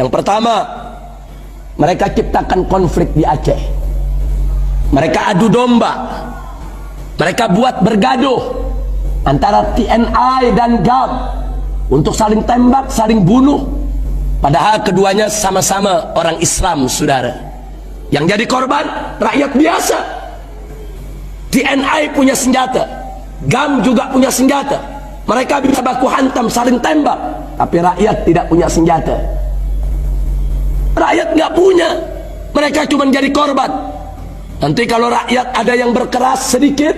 Yang pertama, mereka ciptakan konflik di Aceh. Mereka adu domba. Mereka buat bergaduh antara TNI dan GAM untuk saling tembak, saling bunuh. Padahal keduanya sama-sama orang Islam, saudara. Yang jadi korban rakyat biasa. TNI punya senjata, GAM juga punya senjata. Mereka bisa baku hantam, saling tembak. Tapi rakyat tidak punya senjata. Rakyat nggak punya. Mereka cuma jadi korban. Nanti kalau rakyat ada yang berkeras sedikit,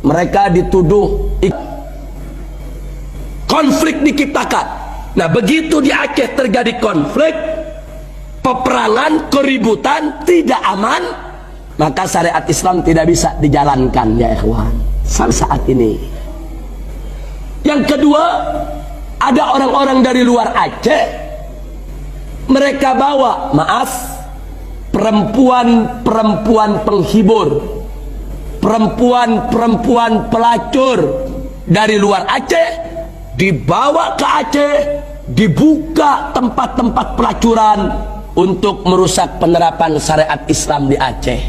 mereka dituduh konflik diciptakan. Nah, begitu di Aceh terjadi konflik, peperangan, keributan, tidak aman, maka syariat Islam tidak bisa dijalankan, ya ikhwan, saat ini. Yang kedua, ada orang-orang dari luar Aceh, mereka bawa, maaf, perempuan-perempuan penghibur, perempuan-perempuan pelacur dari luar Aceh, dibawa ke Aceh, dibuka tempat-tempat pelacuran untuk merusak penerapan syariat Islam di Aceh.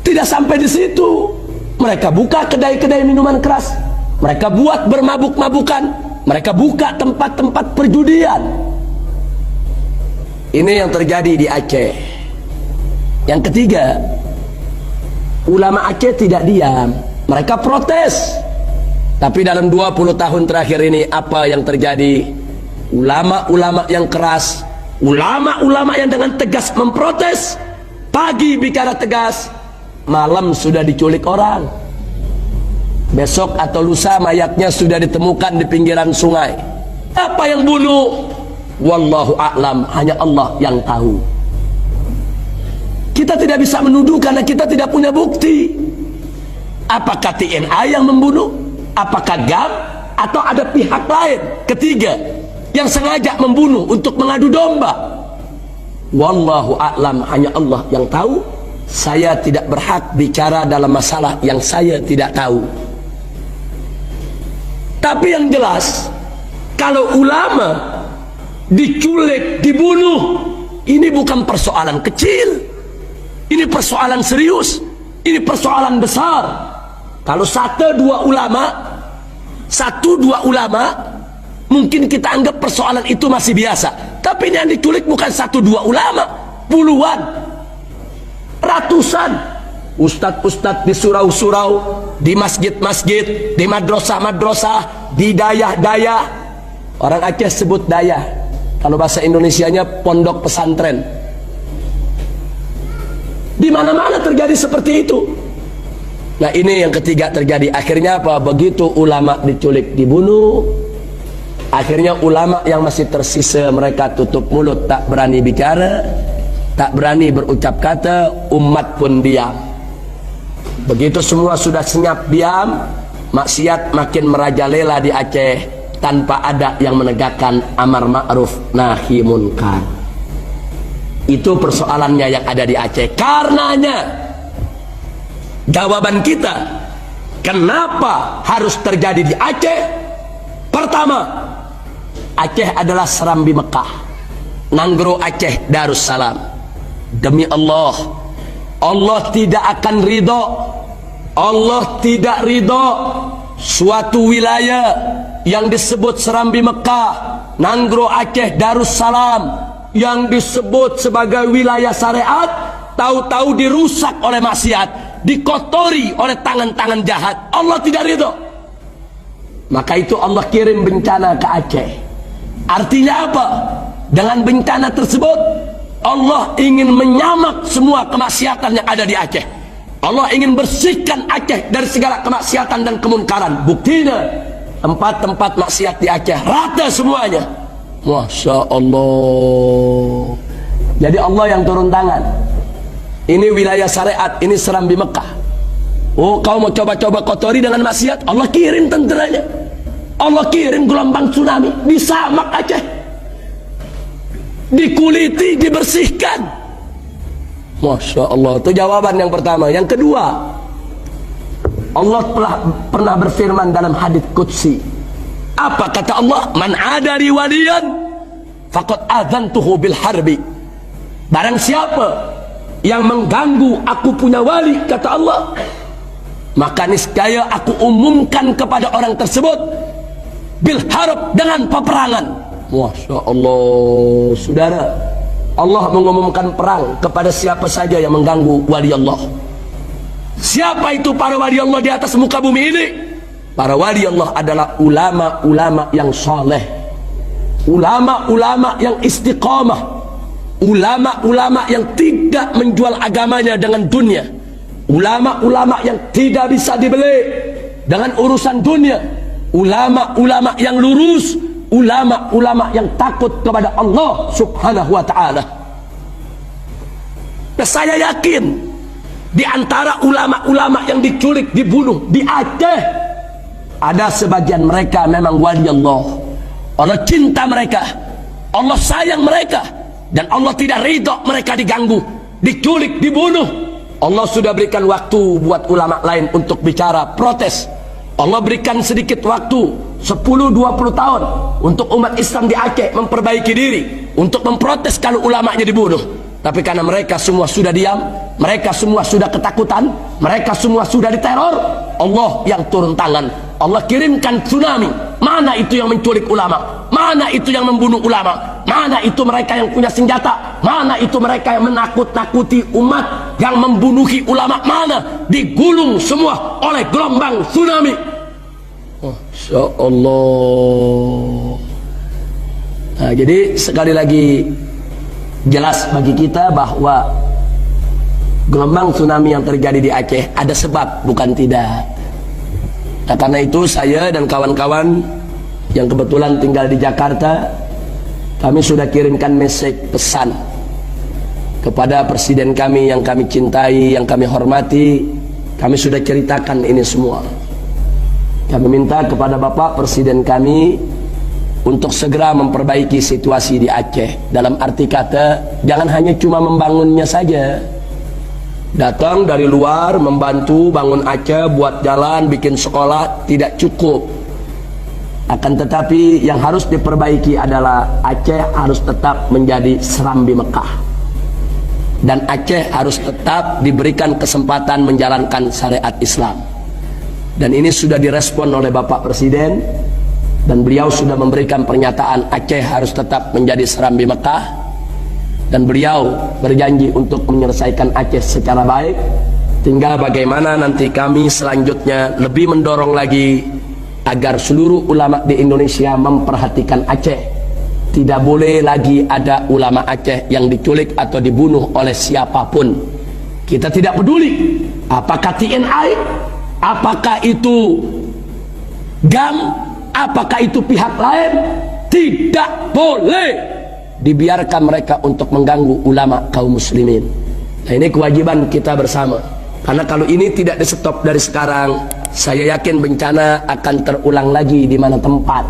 Tidak sampai di situ, mereka buka kedai-kedai minuman keras, mereka buat bermabuk-mabukan, mereka buka tempat-tempat perjudian. Ini yang terjadi di Aceh. Yang ketiga, ulama Aceh tidak diam, mereka protes. Tapi dalam 20 tahun terakhir ini apa yang terjadi? Ulama-ulama yang keras, ulama-ulama yang dengan tegas memprotes, pagi bicara tegas, malam sudah diculik orang. Besok atau lusa mayatnya sudah ditemukan di pinggiran sungai. Apa yang bunuh? Wallahu a'lam, hanya Allah yang tahu. Kita tidak bisa menuduh karena kita tidak punya bukti. Apakah TNI yang membunuh? Apakah GAM? Atau ada pihak lain ketiga yang sengaja membunuh untuk mengadu domba? Wallahu a'lam, hanya Allah yang tahu. Saya tidak berhak bicara dalam masalah yang saya tidak tahu. Tapi yang jelas, kalau ulama diculik, dibunuh, ini bukan persoalan kecil, ini persoalan serius, ini persoalan besar. Kalau satu dua ulama mungkin kita anggap persoalan itu masih biasa. Tapi ini yang diculik bukan satu dua ulama, puluhan, ratusan ustadz-ustadz di surau-surau, di masjid-masjid, di madrasah-madrasah, di dayah-dayah. Orang Aceh sebut dayah, kalau bahasa Indonesianya pondok pesantren. Di mana-mana terjadi seperti itu. Nah, ini yang ketiga terjadi. Akhirnya apa? Begitu ulama diculik, dibunuh, akhirnya ulama yang masih tersisa mereka tutup mulut, tak berani bicara, tak berani berucap kata, umat pun diam. Begitu semua sudah senyap diam, maksiat makin merajalela di Aceh tanpa ada yang menegakkan amar ma'ruf nahi munkar. Itu persoalannya yang ada di Aceh. Karenanya jawaban kita kenapa harus terjadi di Aceh? Pertama, Aceh adalah Serambi Mekah, Nanggro Aceh Darussalam. Demi Allah, Allah tidak akan ridho, Allah tidak ridho suatu wilayah yang disebut Serambi Mekah, Nanggro Aceh Darussalam, yang disebut sebagai wilayah syariat, tahu-tahu dirusak oleh maksiat, dikotori oleh tangan-tangan jahat. Allah tidak ridho. Maka itu Allah kirim bencana ke Aceh. Artinya apa? Dengan bencana tersebut Allah ingin menyamak semua kemaksiatan yang ada di Aceh. Allah ingin bersihkan Aceh dari segala kemaksiatan dan kemunkaran. Buktinya tempat-tempat maksiat di Aceh rata semuanya. Masya Allah. Jadi Allah yang turun tangan. Ini wilayah syariat, ini Serambi Mekah. Oh, kau mau coba-coba kotori dengan maksiat, Allah kirim tenteranya, Allah kirim gelombang tsunami, disamak Aceh, dikuliti, dibersihkan. Masya Allah. Itu jawaban yang pertama. Yang kedua, Allah pernah berfirman dalam hadits qudsi. Apa kata Allah? Man adari waliyan faqad adzantuhu bil harbi. Barang siapa yang mengganggu aku punya wali, kata Allah, maka niscaya aku umumkan kepada orang tersebut bil harb, dengan peperangan. Masya Allah, saudara, Allah mengumumkan perang kepada siapa saja yang mengganggu wali Allah. Siapa itu para wali Allah di atas muka bumi ini? Para wali Allah adalah ulama-ulama yang soleh, ulama-ulama yang istiqamah, ulama-ulama yang tidak menjual agamanya dengan dunia, ulama-ulama yang tidak bisa dibeli dengan urusan dunia, ulama-ulama yang lurus, ulama-ulama yang takut kepada Allah subhanahu wa ta'ala. Dan saya yakin di antara ulama-ulama yang diculik, dibunuh di Aceh, ada sebagian mereka memang wali Allah. Allah cinta mereka, Allah sayang mereka, dan Allah tidak ridho mereka diganggu, diculik, dibunuh. Allah sudah berikan waktu buat ulama lain untuk bicara, protes. Allah berikan sedikit waktu, 10-20 tahun, untuk umat Islam di Aceh memperbaiki diri, untuk memprotes kalau ulamanya dibunuh. Tapi karena mereka semua sudah diam, mereka semua sudah ketakutan, mereka semua sudah diteror, Allah yang turun tangan. Allah kirimkan tsunami. Mana itu yang menculik ulama? Mana itu yang membunuh ulama? Mana itu mereka yang punya senjata? Mana itu mereka yang menakut-nakuti umat, yang membunuhi ulama? Mana? Digulung semua oleh gelombang tsunami. Masya Allah. Nah, jadi sekali lagi jelas bagi kita bahwa gelombang tsunami yang terjadi di Aceh ada sebab, bukan tidak. Nah, karena itu saya dan kawan-kawan yang kebetulan tinggal di Jakarta, kami sudah kirimkan message pesan kepada presiden kami yang kami cintai, yang kami hormati. Kami sudah ceritakan ini semua. Kami minta kepada Bapak Presiden kami untuk segera memperbaiki situasi di Aceh. Dalam arti kata, jangan hanya cuma membangunnya saja, datang dari luar membantu bangun Aceh, buat jalan, bikin sekolah, tidak cukup. Akan tetapi yang harus diperbaiki adalah Aceh harus tetap menjadi serambi Mekah, dan Aceh harus tetap diberikan kesempatan menjalankan syariat Islam. Dan ini sudah direspon oleh Bapak Presiden, dan beliau sudah memberikan pernyataan Aceh harus tetap menjadi serambi Mekah, dan beliau berjanji untuk menyelesaikan Aceh secara baik. Tinggal bagaimana nanti kami selanjutnya lebih mendorong lagi agar seluruh ulama di Indonesia memperhatikan Aceh. Tidak boleh lagi ada ulama Aceh yang diculik atau dibunuh oleh siapapun. Kita tidak peduli apakah TNI, apakah itu GAM, apakah itu pihak lain. Tidak boleh dibiarkan mereka untuk mengganggu ulama kaum muslimin. Nah, ini kewajiban kita bersama. Karena kalau ini tidak di stop dari sekarang, saya yakin bencana akan terulang lagi di mana tempat.